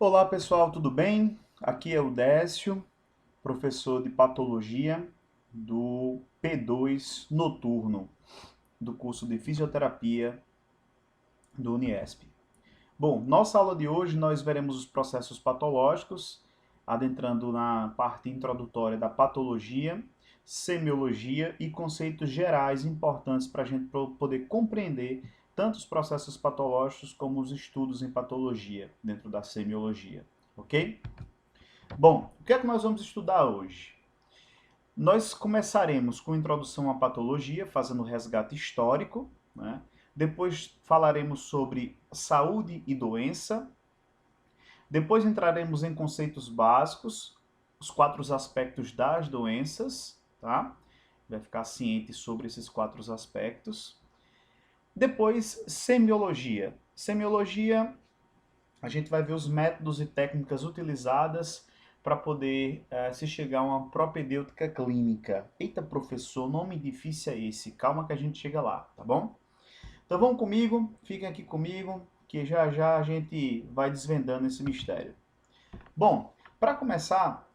Olá pessoal, tudo bem? Aqui é o Décio, professor de patologia do P2 noturno do curso de fisioterapia do Uniesp. Bom, nossa aula de hoje nós veremos os processos patológicos, adentrando na parte introdutória da patologia, semiologia e conceitos gerais importantes para a gente poder compreender tanto os processos patológicos como os estudos em patologia dentro da semiologia, ok? Bom, o que é que nós vamos estudar hoje? Nós começaremos com introdução à patologia, fazendo resgate histórico, né? Depois falaremos sobre saúde e doença. Depois entraremos em conceitos básicos, os quatro aspectos das doenças, tá? Vai ficar ciente sobre esses quatro aspectos. Depois, semiologia. Semiologia, a gente vai ver os métodos e técnicas utilizadas para poder se chegar a uma propedêutica clínica. Eita, professor, nome difícil é esse? Calma que a gente chega lá, tá bom? Então vamos comigo, fiquem aqui comigo, que já já a gente vai desvendando esse mistério. Bom, para começar,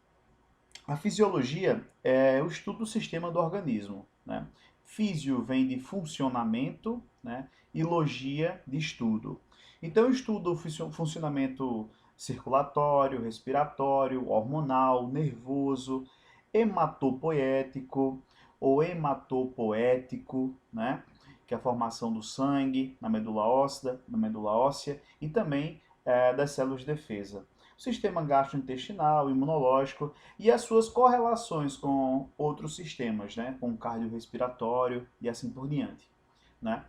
a fisiologia é o estudo do sistema do organismo, né? Físio vem de funcionamento, né? E logia de estudo. Então eu estudo o funcionamento circulatório, respiratório, hormonal, nervoso, hematopoético ou hematopoético, né? Que é a formação do sangue na medula óssea e também das células de defesa. O sistema gastrointestinal, imunológico e as suas correlações com outros sistemas, né? Com o cardiorrespiratório e assim por diante, né?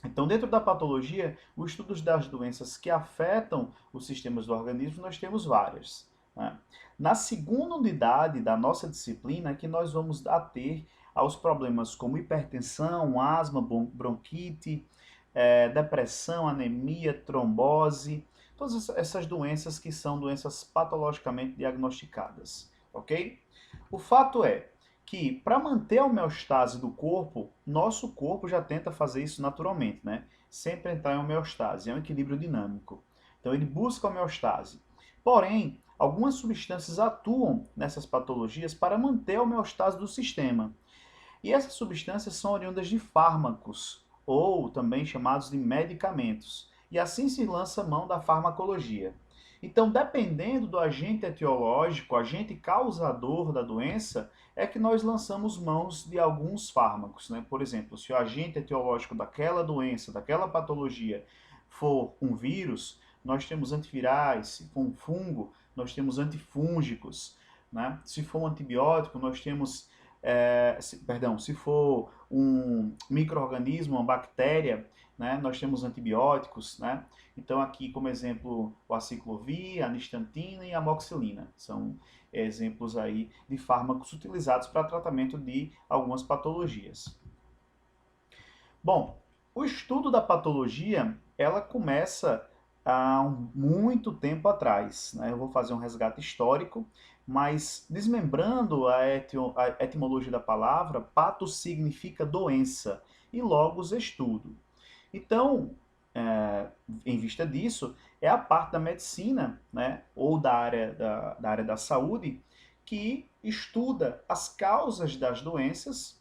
Então, dentro da patologia, os estudos das doenças que afetam os sistemas do organismo, nós temos várias, né? Na segunda unidade da nossa disciplina, que nós vamos ater aos problemas como hipertensão, asma, bronquite, depressão, anemia, trombose, todas essas doenças que são doenças patologicamente diagnosticadas, ok? O fato é que para manter a homeostase do corpo, nosso corpo já tenta fazer isso naturalmente, né? Sempre entrar em homeostase, é um equilíbrio dinâmico. Então ele busca a homeostase. Porém, algumas substâncias atuam nessas patologias para manter a homeostase do sistema. E essas substâncias são oriundas de fármacos, ou também chamados de medicamentos. E assim se lança mão da farmacologia. Então, dependendo do agente etiológico, agente causador da doença, é que nós lançamos mãos de alguns fármacos, né? Por exemplo, se o agente etiológico daquela doença, daquela patologia, for um vírus, nós temos antivirais, se for um fungo, nós temos antifúngicos, né? Se for um antibiótico, nós temos se for um micro-organismo, uma bactéria, né, nós temos antibióticos, né? Então aqui como exemplo o aciclovir, a nistantina e a amoxicilina. São exemplos aí de fármacos utilizados para tratamento de algumas patologias. Bom, o estudo da patologia, ela começa há muito tempo atrás, né? Eu vou fazer um resgate histórico, mas desmembrando a etimologia da palavra, pato significa doença e logos estudo. Então, em vista disso, é a parte da medicina, né, ou da área da saúde, que estuda as causas das doenças,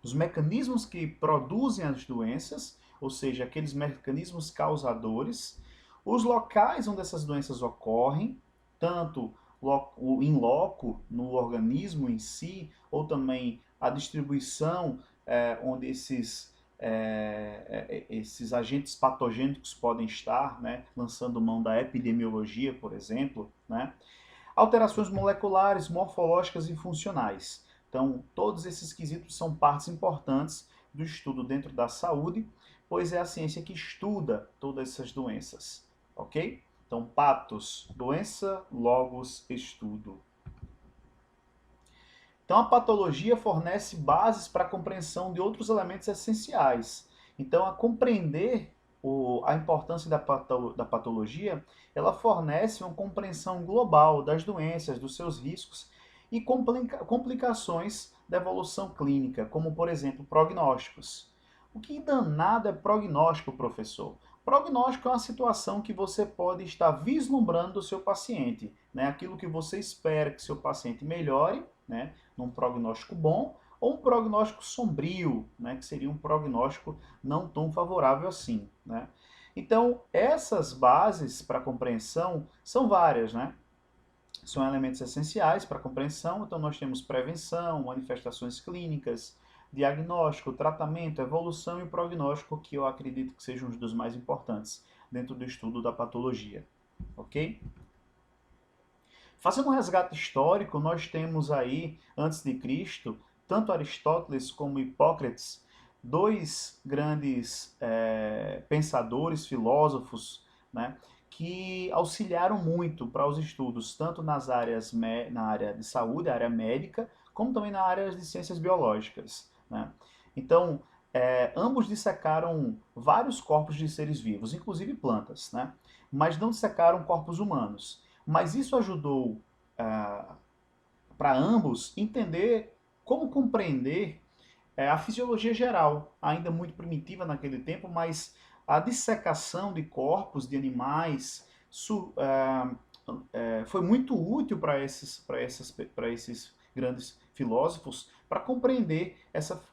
os mecanismos que produzem as doenças, ou seja, aqueles mecanismos causadores, os locais onde essas doenças ocorrem, tanto em loco, no organismo em si, ou também a distribuição onde esses agentes patogênicos podem estar, né, lançando mão da epidemiologia, por exemplo, né, alterações moleculares, morfológicas e funcionais. Então, todos esses quesitos são partes importantes do estudo dentro da saúde, pois é a ciência que estuda todas essas doenças, ok? Então, patos, doença, logos, estudo. Então, a patologia fornece bases para a compreensão de outros elementos essenciais. Então, a compreender a importância da patologia, ela fornece uma compreensão global das doenças, dos seus riscos e complicações da evolução clínica, como, por exemplo, prognósticos. O que danado é prognóstico, professor? prognóstico é uma situação que você pode estar vislumbrando do seu paciente, né? Aquilo que você espera que seu paciente melhore, né? Num prognóstico bom, ou um prognóstico sombrio, né? Que seria um prognóstico não tão favorável assim, né? Então, essas bases para compreensão são várias, né? São elementos essenciais para a compreensão. Então, nós temos prevenção, manifestações clínicas, diagnóstico, tratamento, evolução e prognóstico, que eu acredito que sejam os dos mais importantes dentro do estudo da patologia. Ok? Fazendo um resgate histórico, nós temos aí, antes de Cristo, tanto Aristóteles como Hipócrates, dois grandes pensadores, filósofos, né, que auxiliaram muito para os estudos, tanto na área de saúde, área médica, como também na área de ciências biológicas. Né? Então, ambos dissecaram vários corpos de seres vivos, inclusive plantas, né? Mas não dissecaram corpos humanos. Mas isso ajudou para ambos entender como compreender a fisiologia geral, ainda muito primitiva naquele tempo, mas a dissecação de corpos de animais foi muito útil para esses grandes filósofos para compreender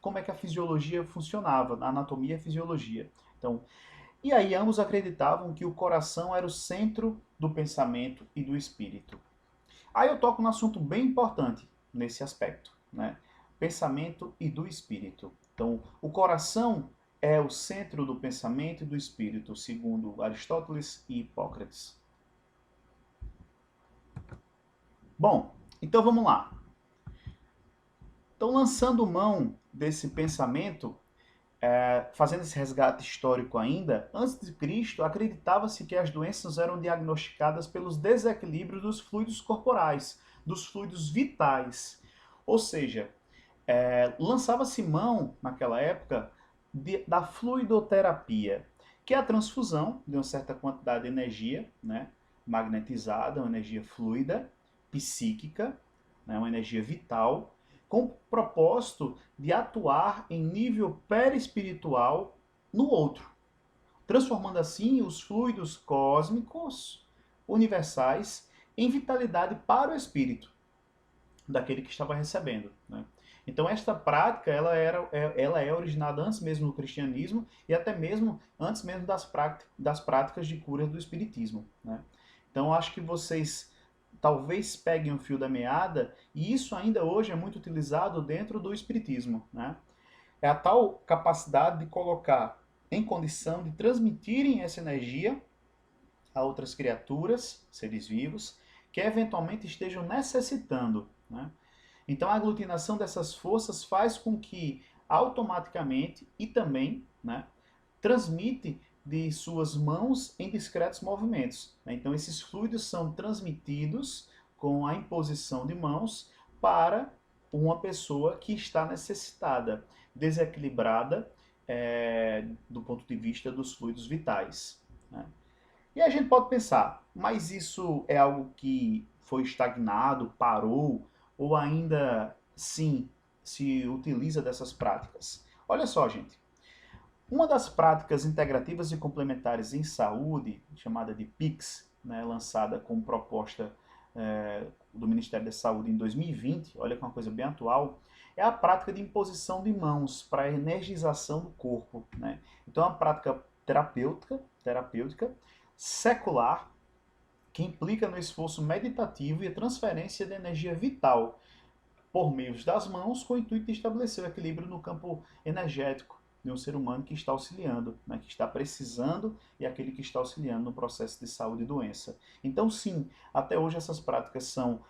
como é que a fisiologia funcionava, a anatomia e a fisiologia. Então, e aí ambos acreditavam que o coração era o centro do pensamento e do espírito. Aí eu toco num assunto bem importante nesse aspecto, né? Pensamento e do espírito. Então, o coração é o centro do pensamento e do espírito, segundo Aristóteles e Hipócrates. Bom, então vamos lá. Então, lançando mão desse pensamento, fazendo esse resgate histórico ainda, antes de Cristo, acreditava-se que as doenças eram diagnosticadas pelos desequilíbrios dos fluidos corporais, dos fluidos vitais. Ou seja, lançava-se mão, naquela época, da fluidoterapia, que é a transfusão de uma certa quantidade de energia, né, magnetizada, uma energia fluida, psíquica, né, uma energia vital, com o propósito de atuar em nível perispiritual no outro, transformando assim os fluidos cósmicos universais em vitalidade para o espírito daquele que estava recebendo. Né? Então esta prática ela é originada antes mesmo do cristianismo e até mesmo antes mesmo das práticas de cura do espiritismo. Né? Então acho que vocês talvez peguem o fio da meada, e isso ainda hoje é muito utilizado dentro do espiritismo. Né? É a tal capacidade de colocar em condição de transmitirem essa energia a outras criaturas, seres vivos, que eventualmente estejam necessitando. Né? Então a aglutinação dessas forças faz com que automaticamente e também, né, transmite de suas mãos em discretos movimentos. Né? Então esses fluidos são transmitidos com a imposição de mãos para uma pessoa que está necessitada, desequilibrada do ponto de vista dos fluidos vitais. Né? E a gente pode pensar, mas isso é algo que foi estagnado, parou, ou ainda sim se utiliza dessas práticas? Olha só, gente. Uma das práticas integrativas e complementares em saúde, chamada de PICS, né, lançada como proposta do Ministério da Saúde em 2020, olha que é uma coisa bem atual, é a prática de imposição de mãos para a energização do corpo. Né? Então é uma prática terapêutica secular, que implica no esforço meditativo e a transferência de energia vital por meio das mãos, com o intuito de estabelecer o equilíbrio no campo energético de um ser humano que está auxiliando, né, que está precisando, e aquele que está auxiliando no processo de saúde e doença. Então, sim, até hoje essas práticas são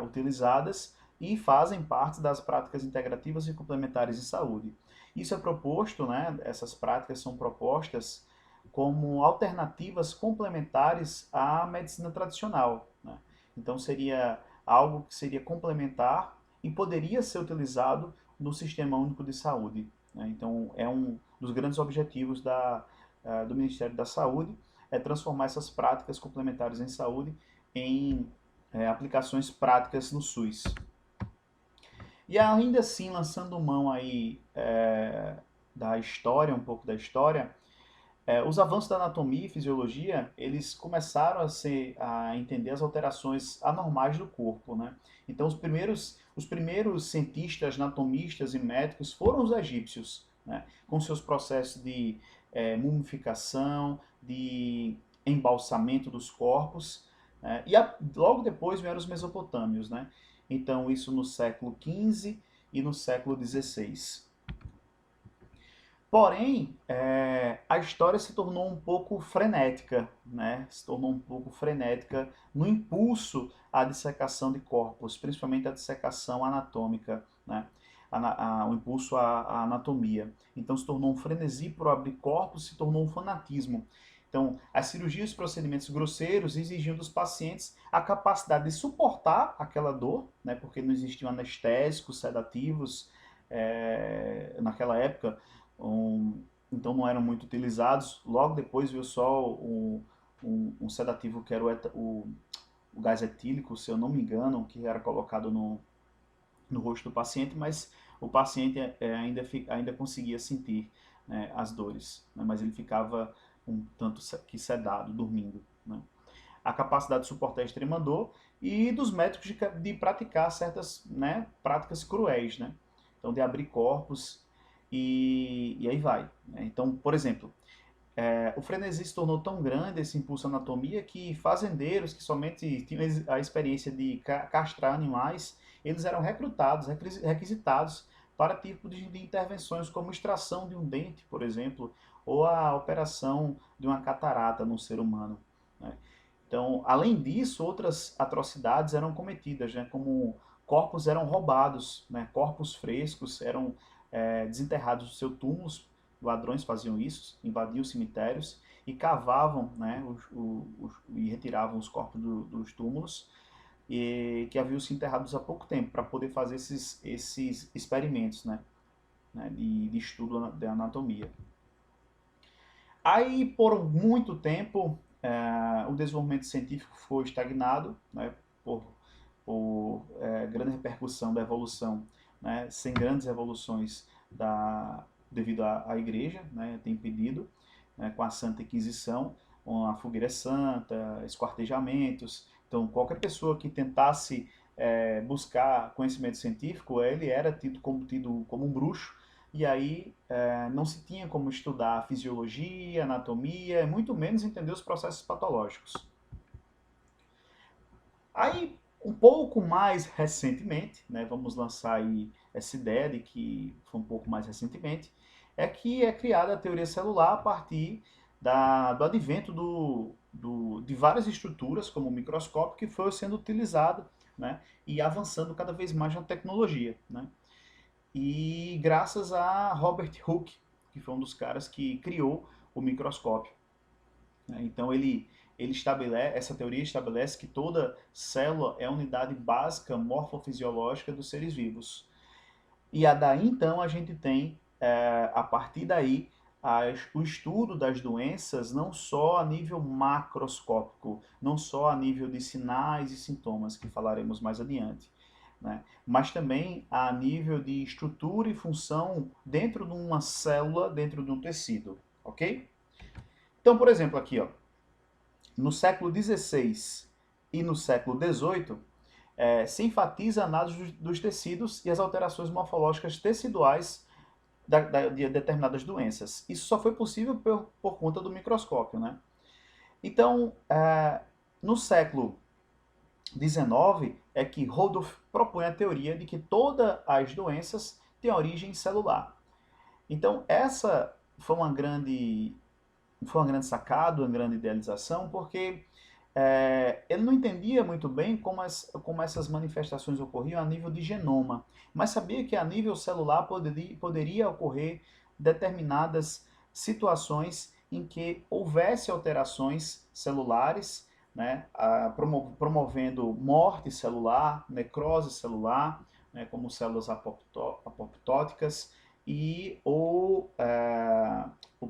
utilizadas e fazem parte das práticas integrativas e complementares em saúde. Isso é proposto, né, essas práticas são propostas como alternativas complementares à medicina tradicional. Né? Então seria algo que seria complementar e poderia ser utilizado no Sistema Único de Saúde. Né? Então é um dos grandes objetivos do Ministério da Saúde, é transformar essas práticas complementares em saúde em aplicações práticas no SUS. E ainda assim, lançando mão aí da história, um pouco da história, Os avanços da anatomia e fisiologia, eles começaram a entender as alterações anormais do corpo, né? Então, os primeiros cientistas, anatomistas e médicos foram os egípcios, né? Com seus processos de mumificação, de embalsamento dos corpos, né? Logo depois vieram os mesopotâmios, né? Então, isso no século XV e no século XVI. Porém, a história se tornou um pouco frenética, né? Se tornou um pouco frenética no impulso à dissecação de corpos, principalmente a dissecação anatômica, né? O impulso à anatomia. Então se tornou um frenesi por abrir corpos, se tornou um fanatismo. Então, as cirurgias e procedimentos grosseiros exigiam dos pacientes a capacidade de suportar aquela dor, né? Porque não existiam anestésicos, sedativos, naquela época, então não eram muito utilizados. Logo depois veio só um sedativo que era o gás etílico, se eu não me engano, que era colocado no rosto do paciente, mas o paciente ainda conseguia sentir, né, as dores, né, mas ele ficava um tanto que sedado, dormindo, né. A capacidade de suportar a extrema dor e dos médicos de praticar certas, né, práticas cruéis, né? Então, de abrir corpos e aí vai, né? Então, por exemplo, o frenesi se tornou tão grande, esse impulso à anatomia, que fazendeiros que somente tinham a experiência de castrar animais, eles eram recrutados, requisitados para tipo de intervenções como extração de um dente, por exemplo, ou a operação de uma catarata no ser humano, né? Então, além disso, outras atrocidades eram cometidas, né, como corpos eram roubados, né, corpos frescos eram desenterrados dos seus túmulos. Ladrões faziam isso, invadiam os cemitérios e cavavam, né, e retiravam os corpos dos túmulos que haviam se enterrados há pouco tempo, para poder fazer esses experimentos, né, de estudo da anatomia. Aí, por muito tempo, o desenvolvimento científico foi estagnado, né, por grande repercussão da evolução, né, sem grandes revoluções devido à Igreja, né, ter impedido, né, com a Santa Inquisição, com a fogueira santa, esquartejamentos. Então, qualquer pessoa que tentasse buscar conhecimento científico, ele era tido como um bruxo, e aí não se tinha como estudar fisiologia, anatomia, muito menos entender os processos patológicos. Aí, um pouco mais recentemente, né, vamos lançar aí essa ideia de que foi um pouco mais recentemente, é que é criada a teoria celular a partir do advento de várias estruturas, como o microscópio, que foi sendo utilizado, né, e avançando cada vez mais na tecnologia, né? E graças a Robert Hooke, que foi um dos caras que criou o microscópio, né? Então essa teoria estabelece que toda célula é a unidade básica morfofisiológica dos seres vivos. E daí então a gente tem, a partir daí, o estudo das doenças não só a nível macroscópico, não só a nível de sinais e sintomas, que falaremos mais adiante, né? Mas também a nível de estrutura e função dentro de uma célula, dentro de um tecido, ok? Então, por exemplo, aqui, ó, no século XVI e no século XVIII, se enfatiza a análise dos tecidos e as alterações morfológicas teciduais de determinadas doenças. Isso só foi possível por conta do microscópio, né? Então, no século XIX é que Rudolf propõe a teoria de que todas as doenças têm origem celular. Então, essa foi uma grande sacada, uma grande idealização, porque ele não entendia muito bem como essas manifestações ocorriam a nível de genoma, mas sabia que a nível celular poderia ocorrer determinadas situações em que houvesse alterações celulares, né, promovendo morte celular, necrose celular, né, como células apoptóticas, ou,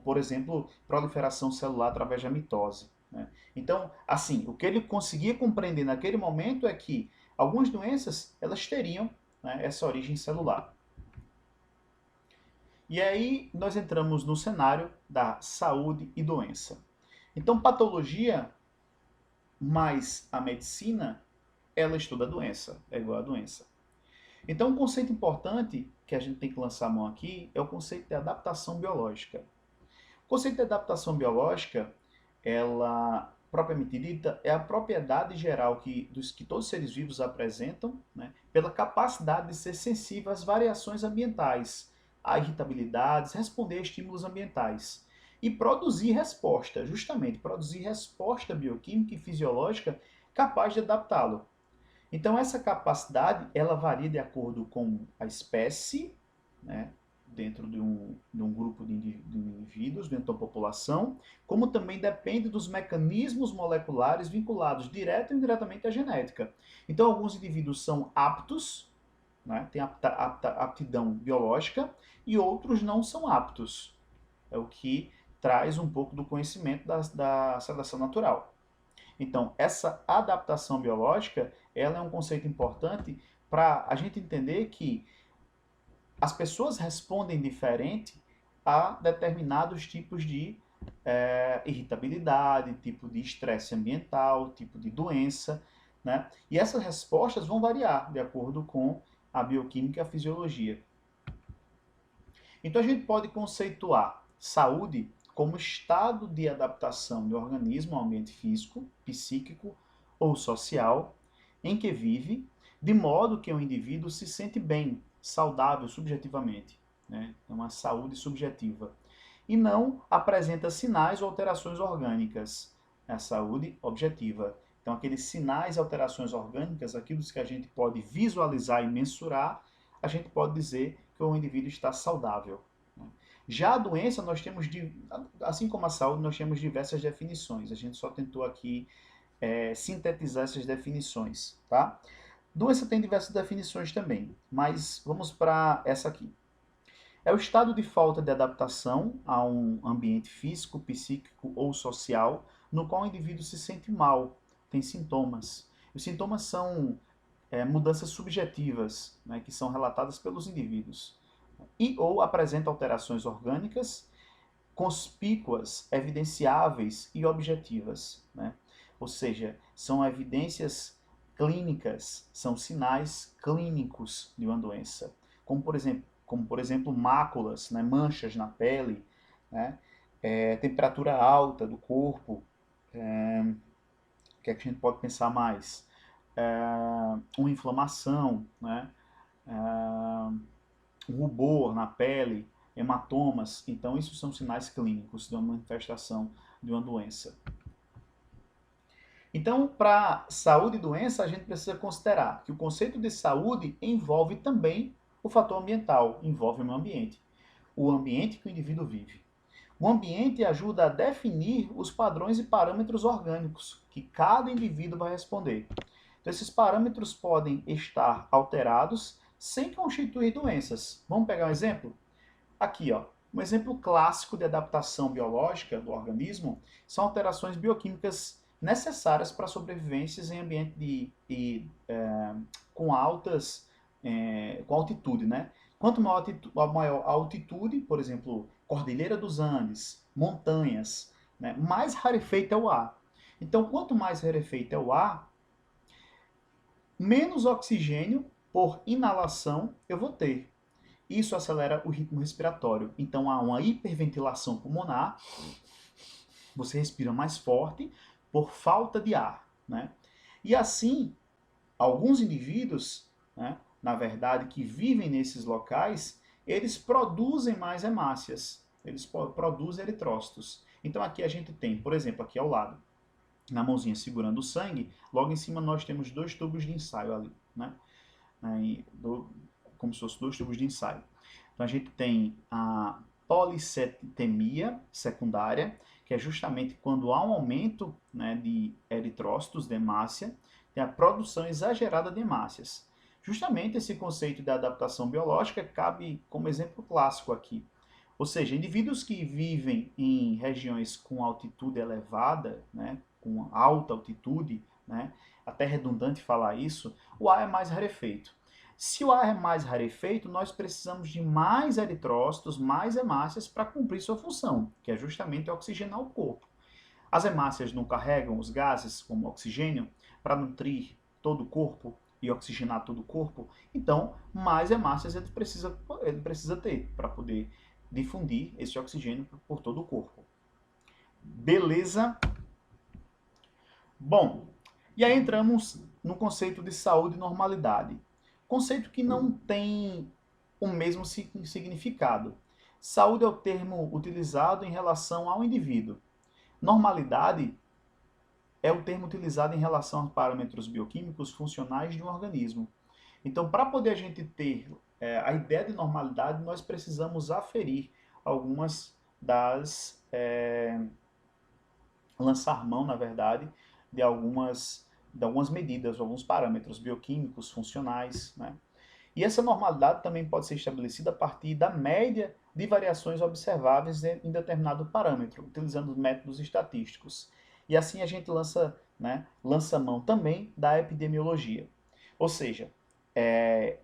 por exemplo, proliferação celular através da mitose, né? Então, assim, o que ele conseguia compreender naquele momento é que algumas doenças elas teriam, né, essa origem celular. E aí nós entramos no cenário da saúde e doença. Então, patologia mais a medicina, ela estuda a doença, é igual a doença. Então, um conceito importante que a gente tem que lançar a mão aqui é o conceito de adaptação biológica. O conceito de adaptação biológica, ela, propriamente dita, é a propriedade geral que todos os seres vivos apresentam, né, pela capacidade de ser sensível às variações ambientais, a irritabilidades, responder a estímulos ambientais e produzir resposta, justamente produzir resposta bioquímica e fisiológica capaz de adaptá-lo. Então essa capacidade ela varia de acordo com a espécie, né, dentro de um grupo de indivíduos, dentro da população, como também depende dos mecanismos moleculares vinculados direta ou indiretamente à genética. Então alguns indivíduos são aptos, né, têm aptidão biológica, e outros não são aptos. É o que traz um pouco do conhecimento da seleção natural. Então, essa adaptação biológica, ela é um conceito importante para a gente entender que as pessoas respondem diferente a determinados tipos de irritabilidade, tipo de estresse ambiental, tipo de doença, né? E essas respostas vão variar de acordo com a bioquímica e a fisiologia. Então, a gente pode conceituar saúde como estado de adaptação do organismo ao ambiente físico, psíquico ou social em que vive, de modo que o indivíduo se sente bem, saudável subjetivamente, né? É uma saúde subjetiva. E não apresenta sinais ou alterações orgânicas, é a saúde objetiva. Então, aqueles sinais e alterações orgânicas, aquilo que a gente pode visualizar e mensurar, a gente pode dizer que o indivíduo está saudável. Já a doença, nós temos, assim como a saúde, nós temos diversas definições. A gente só tentou aqui sintetizar essas definições, tá? Doença tem diversas definições também, mas vamos para essa aqui. É o estado de falta de adaptação a um ambiente físico, psíquico ou social no qual o indivíduo se sente mal, tem sintomas. Os sintomas são mudanças subjetivas, né, que são relatadas pelos indivíduos, e ou apresenta alterações orgânicas conspícuas, evidenciáveis e objetivas, né? Ou seja, são evidências clínicas, são sinais clínicos de uma doença, como por exemplo máculas, né, manchas na pele, né, temperatura alta do corpo, o que é que a gente pode pensar mais? Uma inflamação, né, um rubor na pele, hematomas. Então, isso são sinais clínicos de uma manifestação de uma doença. Então, para saúde e doença, a gente precisa considerar que o conceito de saúde envolve também o fator ambiental, envolve o meio ambiente, o ambiente que o indivíduo vive. O ambiente ajuda a definir os padrões e parâmetros orgânicos que cada indivíduo vai responder. Então, esses parâmetros podem estar alterados sem constituir doenças. Vamos pegar um exemplo? Aqui, ó, um exemplo clássico de adaptação biológica do organismo são alterações bioquímicas necessárias para sobrevivências em ambiente com com altitude, né? Quanto maior a altitude, por exemplo, Cordilheira dos Andes, montanhas, né, mais rarefeito é o ar. Então, quanto mais rarefeito é o ar, menos oxigênio por inalação eu vou ter. Isso acelera o ritmo respiratório. Então há uma hiperventilação pulmonar, você respira mais forte por falta de ar, né? E assim, alguns indivíduos, né, na verdade, que vivem nesses locais, eles produzem mais hemácias, eles produzem eritrócitos. Então aqui a gente tem, por exemplo, aqui ao lado, na mãozinha segurando o sangue, logo em cima nós temos dois tubos de ensaio ali, né? Como se fossem dois tubos de ensaio. Então a gente tem a policetemia secundária, que é justamente quando há um aumento, né, de eritrócitos, de hemácia, tem a produção exagerada de hemácias. Justamente esse conceito de adaptação biológica cabe como exemplo clássico aqui. Ou seja, indivíduos que vivem em regiões com altitude elevada, né, com alta altitude, né, até redundante falar isso, o ar é mais rarefeito. Se o ar é mais rarefeito, nós precisamos de mais eritrócitos, mais hemácias para cumprir sua função, que é justamente oxigenar o corpo. As hemácias não carregam os gases, como oxigênio, para nutrir todo o corpo e oxigenar todo o corpo, então mais hemácias ele precisa ter para poder difundir esse oxigênio por todo o corpo. Beleza? Bom, e aí entramos no conceito de saúde e normalidade. Conceito que não tem o mesmo significado. Saúde é o termo utilizado em relação ao indivíduo. Normalidade é o termo utilizado em relação a parâmetros bioquímicos funcionais de um organismo. Então, para poder a gente ter a ideia de normalidade, nós precisamos aferir algumas lançar mão, na verdade, de algumas medidas, alguns parâmetros bioquímicos, funcionais, né? E essa normalidade também pode ser estabelecida a partir da média de variações observáveis em determinado parâmetro, utilizando métodos estatísticos. E assim a gente lança mão também da epidemiologia. Ou seja,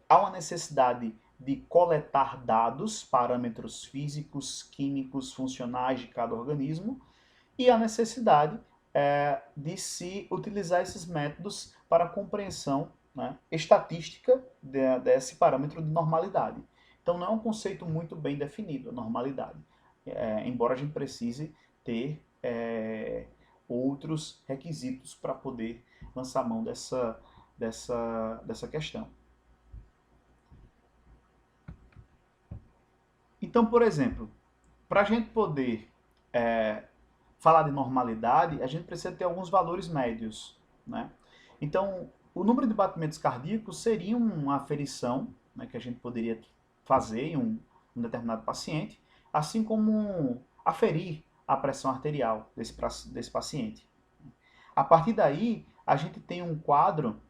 há uma necessidade de coletar dados, parâmetros físicos, químicos, funcionais de cada organismo, e a necessidade de se utilizar esses métodos para a compreensão, né, estatística desse parâmetro de normalidade. Então não é um conceito muito bem definido, a normalidade, embora a gente precise ter outros requisitos para poder lançar mão dessa questão. Então, por exemplo, para a gente poder falar de normalidade, a gente precisa ter alguns valores médios, né? Então, o número de batimentos cardíacos seria uma aferição, né, que a gente poderia fazer em um determinado paciente, assim como aferir a pressão arterial desse paciente. A partir daí, a gente tem um quadro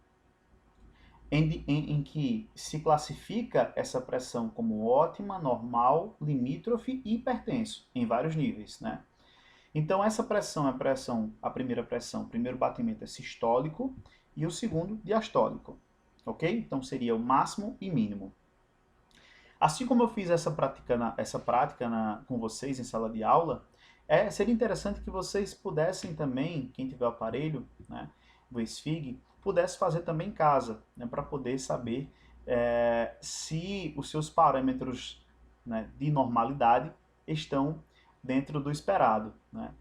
em que se classifica essa pressão como ótima, normal, limítrofe e hipertenso, em vários níveis, né? Então essa pressão é a primeira pressão, o primeiro batimento é sistólico e o segundo diastólico, ok? Então seria o máximo e mínimo. Assim como eu fiz essa prática com vocês em sala de aula, seria interessante que vocês pudessem também, quem tiver o aparelho, né, o SFIG, pudesse fazer também em casa, né, para poder saber se os seus parâmetros, né, de normalidade estão dentro do esperado, né?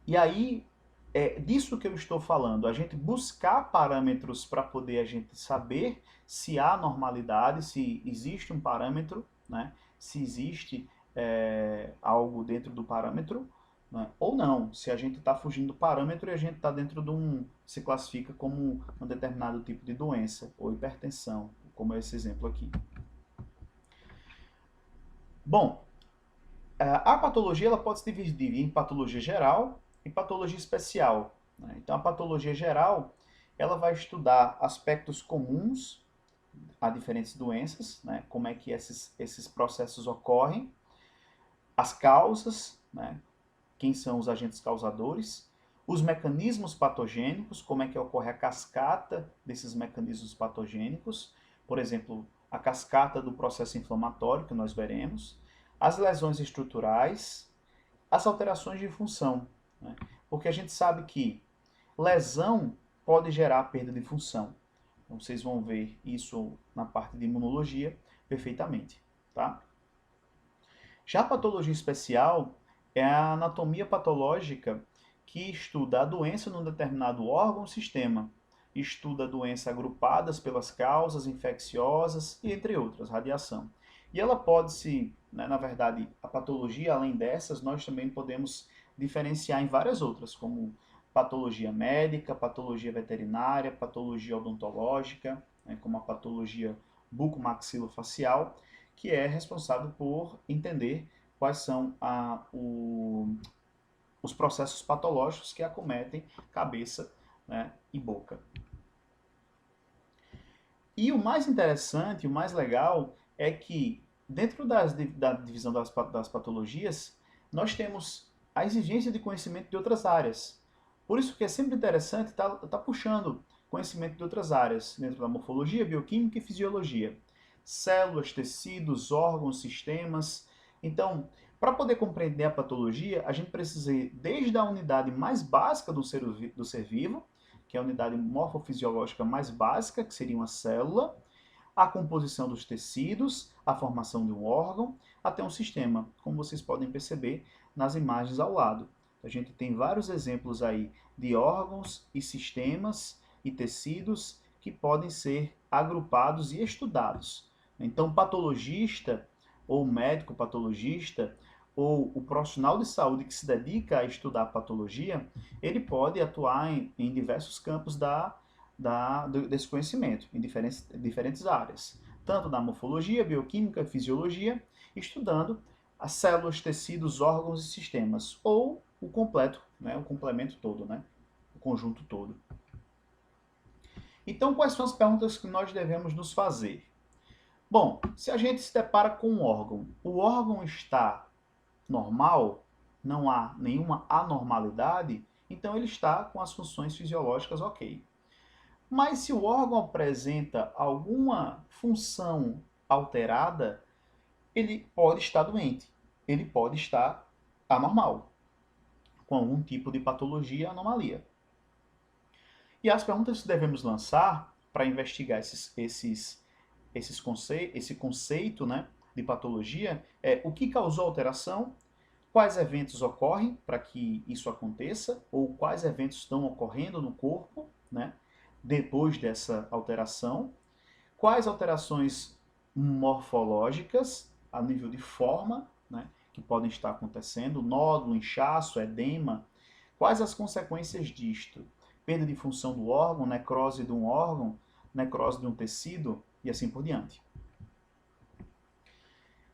E aí, é disso que eu estou falando, a gente buscar parâmetros para poder a gente saber se há normalidade, se existe um parâmetro, né? Se existe algo dentro do parâmetro, né? Ou não, se a gente está fugindo do parâmetro e a gente está dentro se classifica como um determinado tipo de doença ou hipertensão, como é esse exemplo aqui. Bom, a patologia ela pode se dividir em patologia geral e patologia especial, né? Então a patologia geral ela vai estudar aspectos comuns a diferentes doenças, né? Como é que esses processos ocorrem, as causas, né? Quem são os agentes causadores, os mecanismos patogênicos, como é que ocorre a cascata desses mecanismos patogênicos, por exemplo, a cascata do processo inflamatório que nós veremos, as lesões estruturais, as alterações de função, né? Porque a gente sabe que lesão pode gerar perda de função. Então, vocês vão ver isso na parte de imunologia perfeitamente, tá? Já a patologia especial é a anatomia patológica que estuda a doença num determinado órgão ou sistema, estuda a doença agrupadas pelas causas infecciosas e entre outras, radiação. E ela pode na verdade, a patologia, além dessas, nós também podemos diferenciar em várias outras, como patologia médica, patologia veterinária, patologia odontológica, né, como a patologia bucomaxilofacial, que é responsável por entender quais são os processos patológicos que acometem cabeça, né, e boca. E o mais interessante, o mais legal, é que dentro da divisão das patologias, nós temos a exigência de conhecimento de outras áreas. Por isso que é sempre interessante estar puxando conhecimento de outras áreas, dentro da morfologia, bioquímica e fisiologia. Células, tecidos, órgãos, sistemas. Então, para poder compreender a patologia, a gente precisa ir desde a unidade mais básica do ser vivo, que é a unidade morfofisiológica mais básica, que seria uma célula, a composição dos tecidos, a formação de um órgão, até um sistema, como vocês podem perceber nas imagens ao lado. A gente tem vários exemplos aí de órgãos e sistemas e tecidos que podem ser agrupados e estudados. Então, patologista ou médico patologista ou o profissional de saúde que se dedica a estudar patologia, ele pode atuar em diversos campos desse conhecimento, em diferentes áreas, tanto da morfologia, bioquímica, fisiologia, estudando as células, tecidos, órgãos e sistemas, ou o completo, né, o complemento todo, né, o conjunto todo. Então, quais são as perguntas que nós devemos nos fazer? Bom, se a gente se depara com um órgão, o órgão está normal, não há nenhuma anormalidade, então ele está com as funções fisiológicas ok. Mas se o órgão apresenta alguma função alterada, ele pode estar doente, ele pode estar anormal, com algum tipo de patologia, anomalia. E as perguntas que devemos lançar para investigar esse conceito, né, de patologia é: o que causou a alteração? Quais eventos ocorrem para que isso aconteça? Ou quais eventos estão ocorrendo no corpo, né, depois dessa alteração? Quais alterações morfológicas, a nível de forma, né, que podem estar acontecendo? Nódulo, inchaço, edema. Quais as consequências disto? Perda de função do órgão, necrose de um órgão, necrose de um tecido e assim por diante.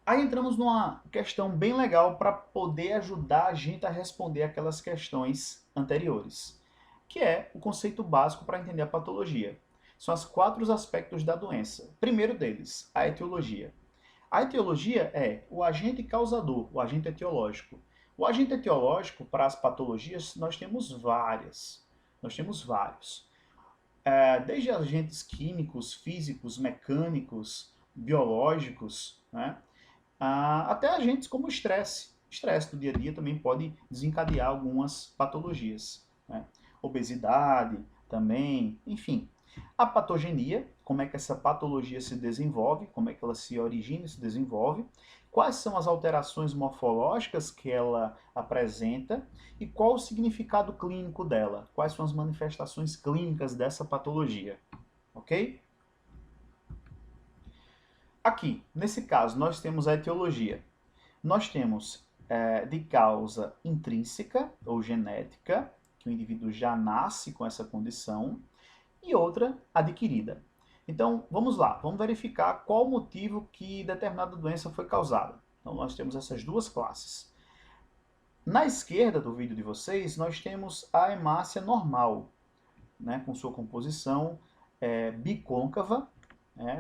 Aí entramos numa questão bem legal para poder ajudar a gente a responder aquelas questões anteriores, que é o conceito básico para entender a patologia. São os 4 aspectos da doença. Primeiro deles, a etiologia. A etiologia é o agente causador, o agente etiológico. O agente etiológico, para as patologias, nós temos várias. Nós temos vários. Desde agentes químicos, físicos, mecânicos, biológicos, né? Até agentes como o estresse. Estresse do dia a dia também pode desencadear algumas patologias, né? Obesidade também, enfim. A patogenia, como é que essa patologia se desenvolve, como é que ela se origina e se desenvolve, quais são as alterações morfológicas que ela apresenta e qual o significado clínico dela, quais são as manifestações clínicas dessa patologia, ok? Aqui, nesse caso, nós temos a etiologia. Nós temos de causa intrínseca ou genética, que o indivíduo já nasce com essa condição, e outra adquirida. Então, vamos lá, vamos verificar qual o motivo que determinada doença foi causada. Então, nós temos essas duas classes. Na esquerda do vídeo de vocês, nós temos a hemácia normal, né, com sua composição bicôncava,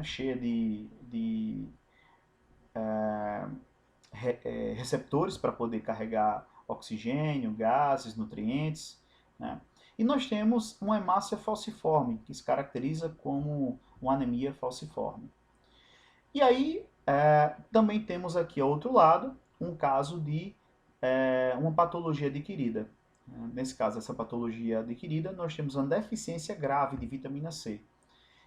cheia de receptores para poder carregar oxigênio, gases, nutrientes, né? E nós temos uma hemácia falciforme, que se caracteriza como uma anemia falciforme. E aí, também temos aqui ao outro lado um caso de uma patologia adquirida. Nesse caso, essa patologia adquirida, nós temos uma deficiência grave de vitamina C.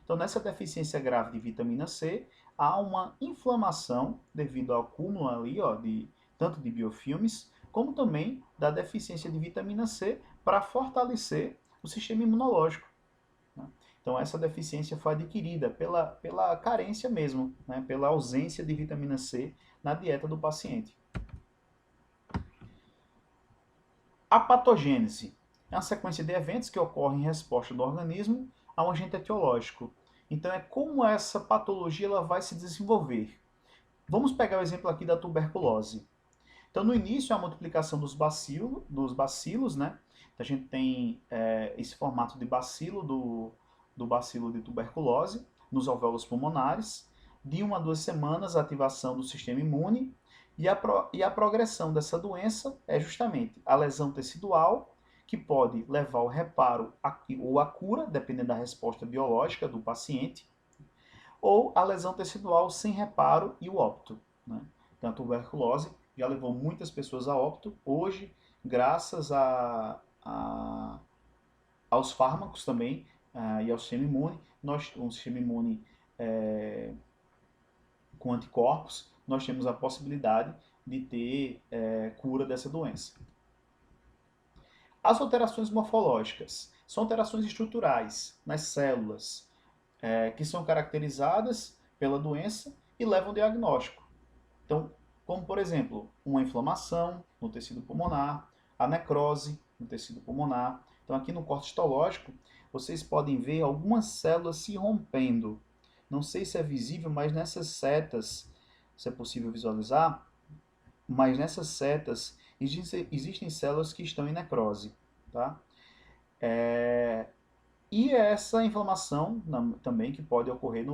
Então, nessa deficiência grave de vitamina C, há uma inflamação devido ao acúmulo ali, tanto de biofilmes, como também da deficiência de vitamina C para fortalecer o sistema imunológico, né? Então, essa deficiência foi adquirida pela carência mesmo, né? Pela ausência de vitamina C na dieta do paciente. A patogênese é uma sequência de eventos que ocorrem em resposta do organismo a um agente etiológico. Então, é como essa patologia ela vai se desenvolver. Vamos pegar o exemplo aqui da tuberculose. Então, no início, a multiplicação dos bacilos, né? Então, a gente tem esse formato de bacilo, do bacilo de tuberculose, nos alvéolos pulmonares. De 1 a 2 semanas, a ativação do sistema imune. E a progressão dessa doença é justamente a lesão tecidual, que pode levar ao reparo ou à cura, dependendo da resposta biológica do paciente, ou a lesão tecidual sem reparo e o óbito, né? Então, a tuberculose já levou muitas pessoas a óbito. Hoje, graças aos fármacos também e ao sistema imune, um sistema imune com anticorpos, nós temos a possibilidade de ter cura dessa doença. As alterações morfológicas são alterações estruturais nas células, que são caracterizadas pela doença e levam ao diagnóstico. Então, como por exemplo, uma inflamação no tecido pulmonar, a necrose no tecido pulmonar. Então, aqui no corte histológico, vocês podem ver algumas células se rompendo. Não sei se é visível, mas nessas setas, se é possível visualizar, mas nessas setas existem células que estão em necrose, tá? E essa inflamação também que pode ocorrer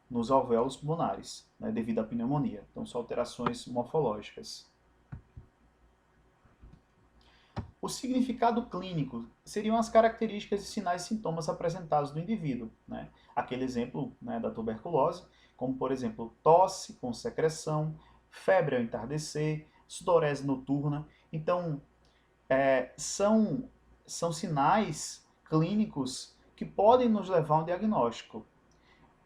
nos alvéolos pulmonares, né, devido à pneumonia. Então, são alterações morfológicas. O significado clínico seriam as características e sinais e sintomas apresentados do indivíduo, né? Aquele exemplo, né, da tuberculose, como por exemplo, tosse com secreção, febre ao entardecer, sudorese noturna. Então, são sinais clínicos que podem nos levar a um diagnóstico.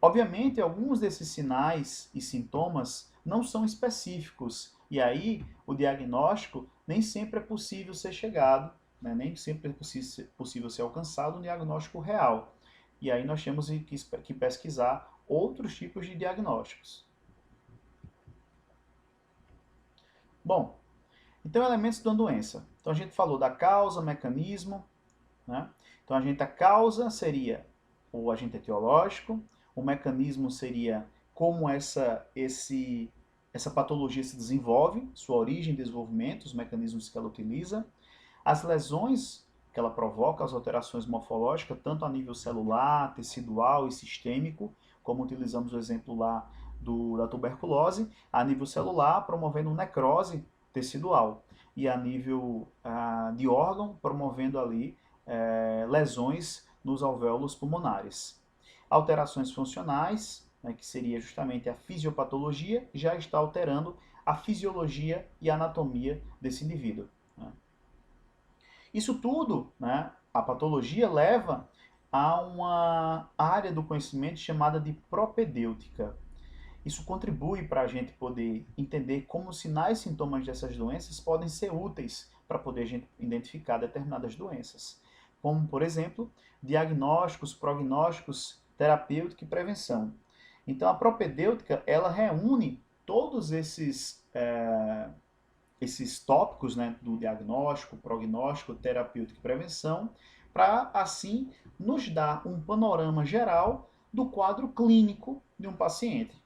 Obviamente, alguns desses sinais e sintomas não são específicos, e aí o diagnóstico nem sempre é possível ser chegado, né? Nem sempre é possível ser alcançado um diagnóstico real. E aí nós temos que pesquisar outros tipos de diagnósticos. Bom, então elementos de uma doença. Então a gente falou da causa, mecanismo, né? Então a causa seria o agente etiológico, o mecanismo seria como essa patologia se desenvolve, sua origem e desenvolvimento, os mecanismos que ela utiliza, as lesões que ela provoca, as alterações morfológicas, tanto a nível celular, tecidual e sistêmico, como utilizamos o exemplo lá da tuberculose, a nível celular, promovendo necrose tecidual, e a nível de órgão, promovendo ali lesões nos alvéolos pulmonares. Alterações funcionais, né, que seria justamente a fisiopatologia, já está alterando a fisiologia e a anatomia desse indivíduo, né? Isso tudo, né, a patologia leva a uma área do conhecimento chamada de propedêutica. Isso contribui para a gente poder entender como os sinais e sintomas dessas doenças podem ser úteis para poder a gente identificar determinadas doenças, como, por exemplo, diagnósticos, prognósticos, terapêutica e prevenção. Então, a propedêutica, ela reúne todos esses tópicos, né, do diagnóstico, prognóstico, terapêutica e prevenção, para, assim, nos dar um panorama geral do quadro clínico de um paciente.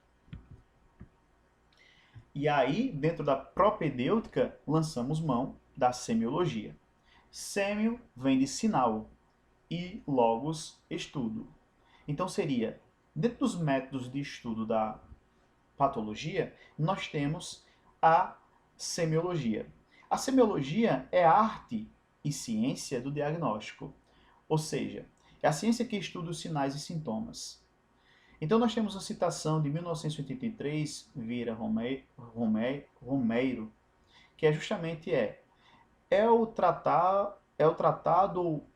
E aí, dentro da propedêutica, lançamos mão da semiologia. Semio vem de sinal e logos, estudo. Então seria, dentro dos métodos de estudo da patologia, nós temos a semiologia. A semiologia é a arte e ciência do diagnóstico, ou seja, é a ciência que estuda os sinais e sintomas. Então nós temos a citação de 1983, Vieira Romeiro, que é justamente o tratado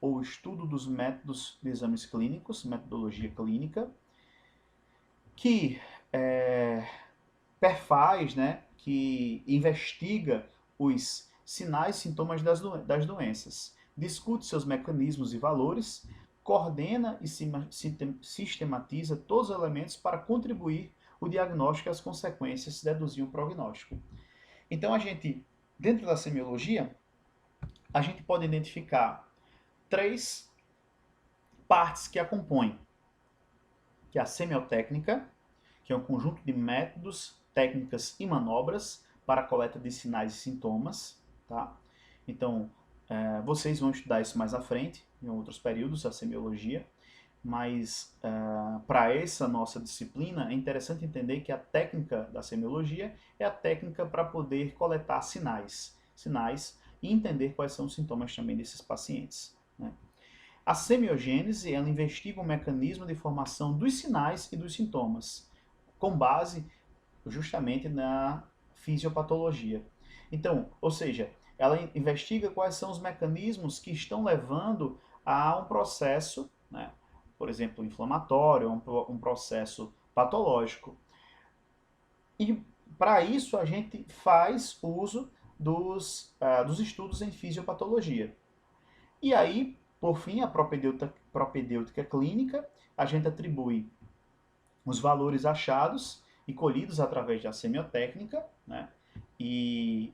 ou estudo dos métodos de exames clínicos, metodologia clínica, que perfaz, né, que investiga os sinais e sintomas das doenças, discute seus mecanismos e valores, coordena e sistematiza todos os elementos para contribuir o diagnóstico e as consequências, deduzir o prognóstico. Então dentro da semiologia, a gente pode identificar 3 partes que a compõem, que é a semiotécnica, que é um conjunto de métodos, técnicas e manobras para a coleta de sinais e sintomas, tá? Então, vocês vão estudar isso mais à frente, em outros períodos, a semiologia, mas para essa nossa disciplina é interessante entender que a técnica da semiologia é a técnica para poder coletar sinais e entender quais são os sintomas também desses pacientes, né? A semiogênese, ela investiga o mecanismo de formação dos sinais e dos sintomas, com base justamente na fisiopatologia. Então, ou seja, ela investiga quais são os mecanismos que estão levando a um processo, né, por exemplo, inflamatório, um processo patológico. E para isso a gente faz uso dos estudos em fisiopatologia. E aí, por fim, a propedêutica clínica, a gente atribui os valores achados e colhidos através da semiotécnica, né, e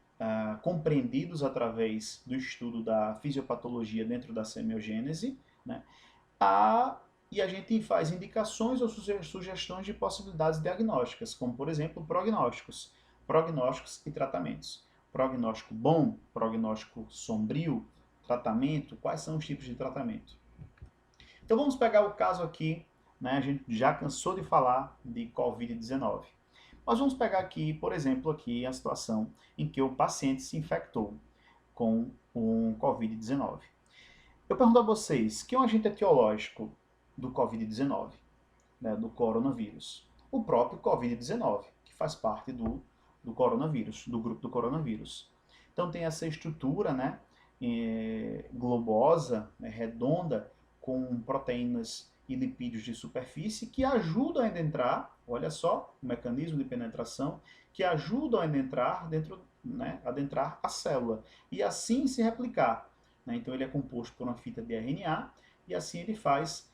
compreendidos através do estudo da fisiopatologia dentro da semiogênese, né, e a gente faz indicações ou sugestões de possibilidades diagnósticas, como, por exemplo, prognósticos e tratamentos. Prognóstico bom, prognóstico sombrio, tratamento, quais são os tipos de tratamento. Então vamos pegar o caso aqui, né? A gente já cansou de falar de Covid-19. Mas vamos pegar aqui, por exemplo, aqui a situação em que o paciente se infectou com um Covid-19. Eu pergunto a vocês, que é um agente etiológico do Covid-19, né, do coronavírus? O próprio Covid-19, que faz parte do coronavírus, do grupo do coronavírus. Então tem essa estrutura, né, globosa, né, redonda, com proteínas e lipídios de superfície que ajudam a adentrar, olha só, o mecanismo de penetração, que ajudam a adentrar dentro, né, adentrar a célula e assim se replicar. Né? Então ele é composto por uma fita de RNA e assim ele faz,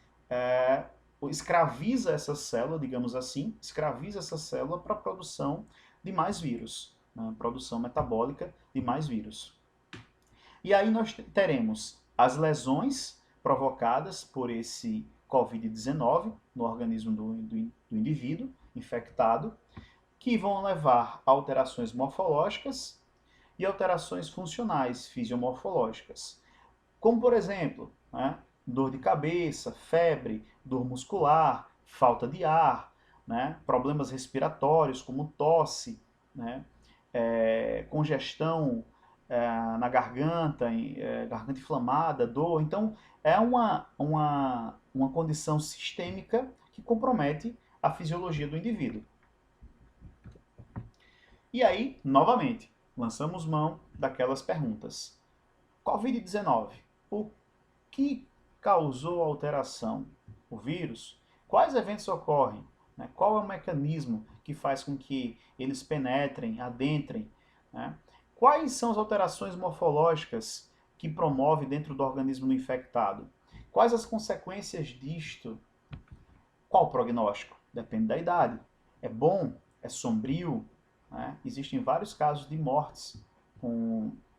escraviza essa célula, digamos assim, escraviza essa célula para a produção de mais vírus, né? Produção metabólica de mais vírus. E aí nós teremos as lesões provocadas por esse Covid-19 no organismo do indivíduo infectado, que vão levar a alterações morfológicas e alterações funcionais fisiomorfológicas. Como, por exemplo, né, dor de cabeça, febre, dor muscular, falta de ar, né, problemas respiratórios como tosse, né, congestão na garganta, garganta inflamada, dor. Então, é uma condição sistêmica que compromete a fisiologia do indivíduo. E aí, novamente, lançamos mão daquelas perguntas. Covid-19, o que causou a alteração? O vírus? Quais eventos ocorrem? Né? Qual é o mecanismo que faz com que eles penetrem, adentrem? Né? Quais são as alterações morfológicas que promove dentro do organismo do infectado? Quais as consequências disto? Qual o prognóstico? Depende da idade. É bom? É sombrio? Né? Existem vários casos de mortes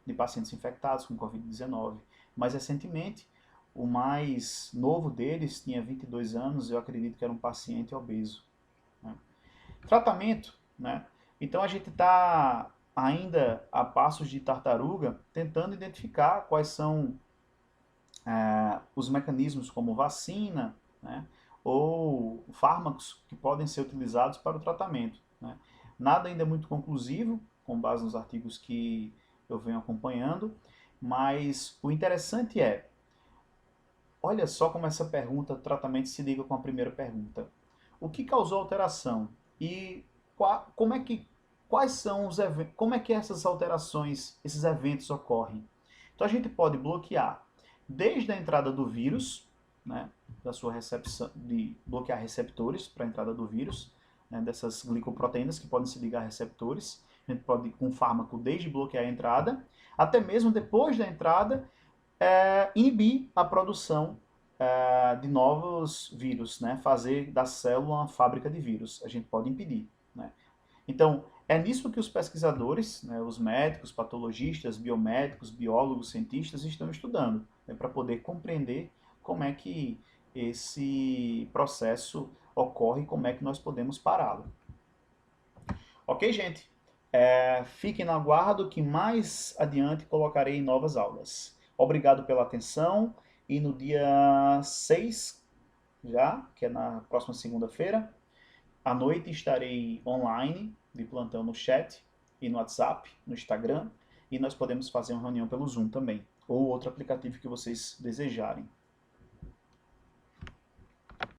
de pacientes infectados com Covid-19. Mais recentemente, o mais novo deles tinha 22 anos, eu acredito que era um paciente obeso. Né? Tratamento, né? Então a gente está ainda a passos de tartaruga, tentando identificar quais são os mecanismos como vacina, né? Ou fármacos que podem ser utilizados para o tratamento. Né? Nada ainda é muito conclusivo, com base nos artigos que eu venho acompanhando, mas o interessante é, olha só como essa pergunta, tratamento, se liga com a primeira pergunta. O que causou alteração? E quais são os eventos, como é que essas alterações, esses eventos ocorrem? Então a gente pode bloquear desde a entrada do vírus, né, da sua recepção, de bloquear receptores para a entrada do vírus, né, dessas glicoproteínas que podem se ligar a receptores. A gente pode, com fármaco, desde bloquear a entrada, até mesmo depois da entrada, inibir a produção de novos vírus, né? Fazer da célula uma fábrica de vírus. A gente pode impedir. Né? Então, é nisso que os pesquisadores, né, os médicos, patologistas, biomédicos, biólogos, cientistas estão estudando, né, para poder compreender como é que esse processo ocorre e como é que nós podemos pará-lo. Ok, gente? Fiquem no aguardo que mais adiante colocarei em novas aulas. Obrigado pela atenção e no dia 6, já, que é na próxima segunda-feira, à noite estarei online, de plantão no chat e no WhatsApp, no Instagram, e nós podemos fazer uma reunião pelo Zoom também, ou outro aplicativo que vocês desejarem.